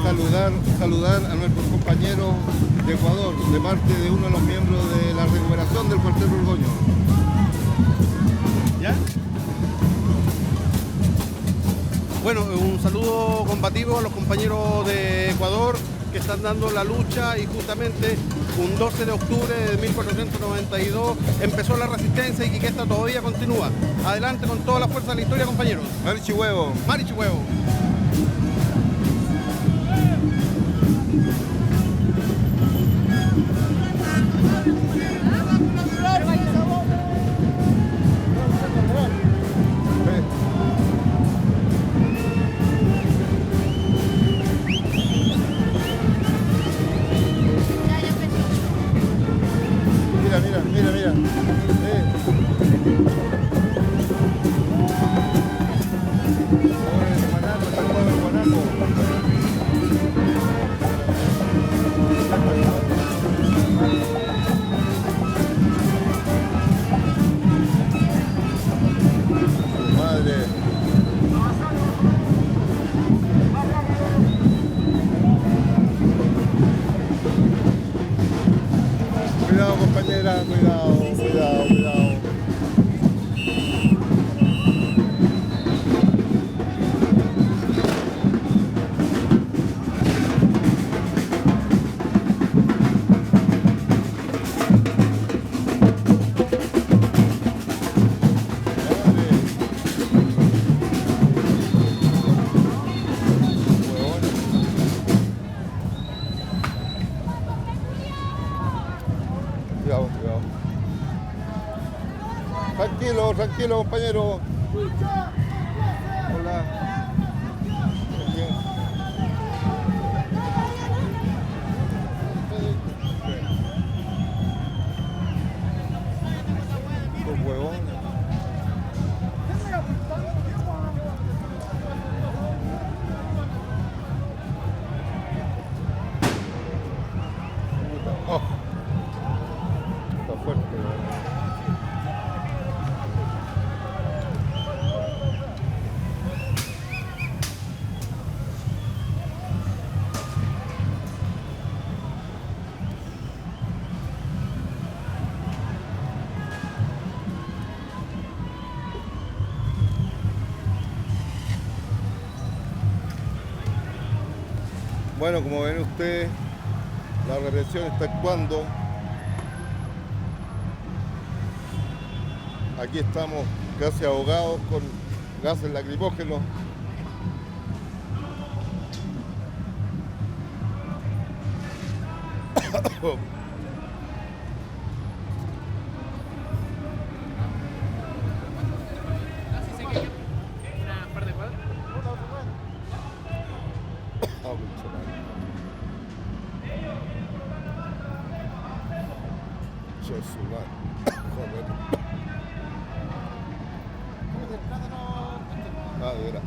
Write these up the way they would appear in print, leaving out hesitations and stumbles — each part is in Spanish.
saludar a nuestros compañeros de Ecuador, de parte de uno de los miembros de la recuperación del cuartel Borgoño. ¿Ya? Bueno, un saludo combativo a los compañeros de Ecuador que están dando la lucha, y justamente un 12 de octubre de 1492 empezó la resistencia y que esta todavía continúa. Adelante con toda la fuerza de la historia, compañeros. Marichihuevo. Marichihuevo. Mira. Madre. Cuidado, compañera, cuidado. Cuidado. Tranquilo, compañero. Hola. Bien. Los huevones. Oh. Está fuerte. Bueno, como ven ustedes, la represión está actuando. Aquí estamos casi ahogados con gases lacrimógenos. Ah, de veras.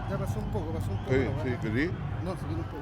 Ya pasó un poco. Sí, ¿querí? No, se vino un poco.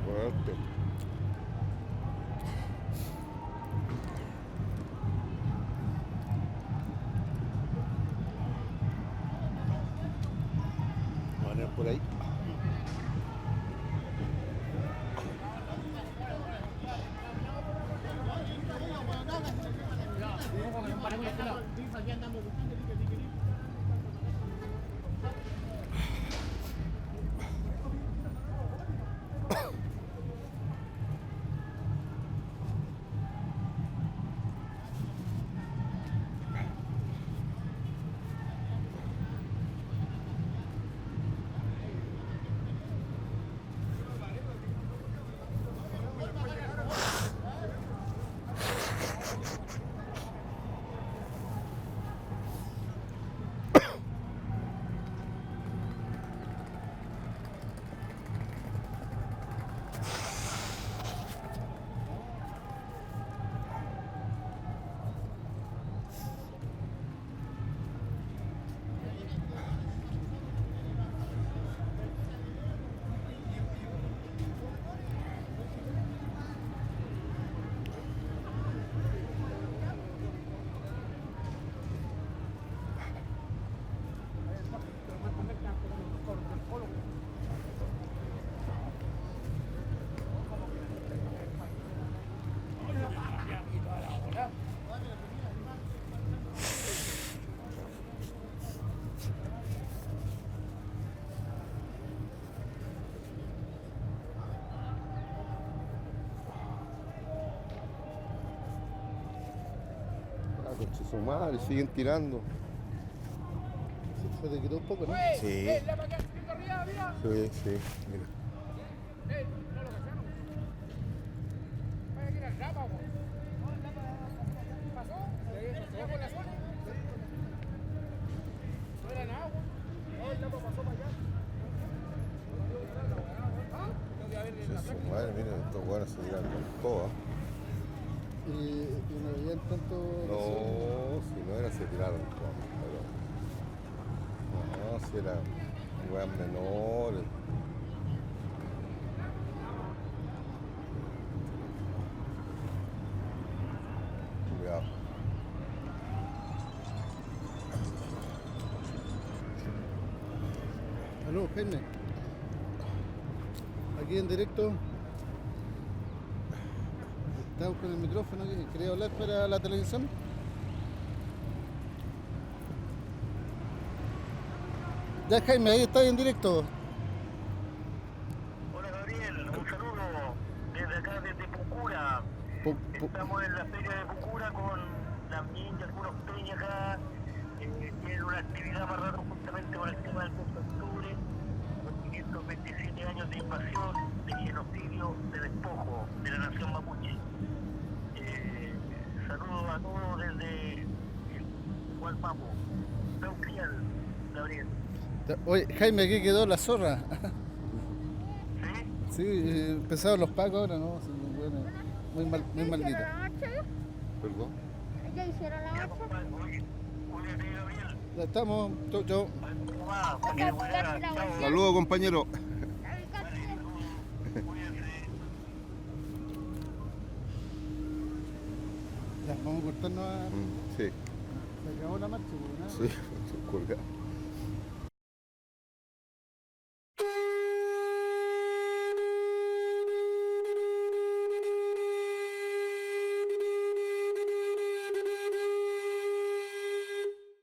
Fuerte. Van a ir por ahí. Conche su madre, siguen tirando. Se te quitó un poco, ¿no? Sí. Sí, sí, mira. Conche su madre, mira, estos buenos se tiran con todo. Y no habían tanto. No, si no era se tiraron todo. Pero... No, si eran weas menores. Cuidado. Aló, Jaime. Aquí en directo. Estamos con el micrófono aquí. ¿Quería hablar para la televisión? Ya, Jaime, ahí está en directo. Hola Gabriel, un saludo desde acá, desde Pucura. Estamos en la feria de Pucura con las niñas y algunos peñas acá. Tienen una actividad más rara justamente con el tema del 2 de octubre, los 527 años de invasión, de genocidio, de despojo de la nación mapuche. Saludos a todos desde el Gualpapo, Peucrial, Gabriel. Oye, Jaime, aquí quedó la zorra. ¿Sí? Sí, empezaron los pacos ahora, ¿no? Sí, bueno, muy maldito. Perdón. ¿Ya hicieron la Ya, 8? compadre, oye, cuídate Gabriel. Ya estamos, chau. Saludos, compañero. Ya, vamos a cortarnos a... Sí, Se acabó la marcha, ¿no? sí, colgado.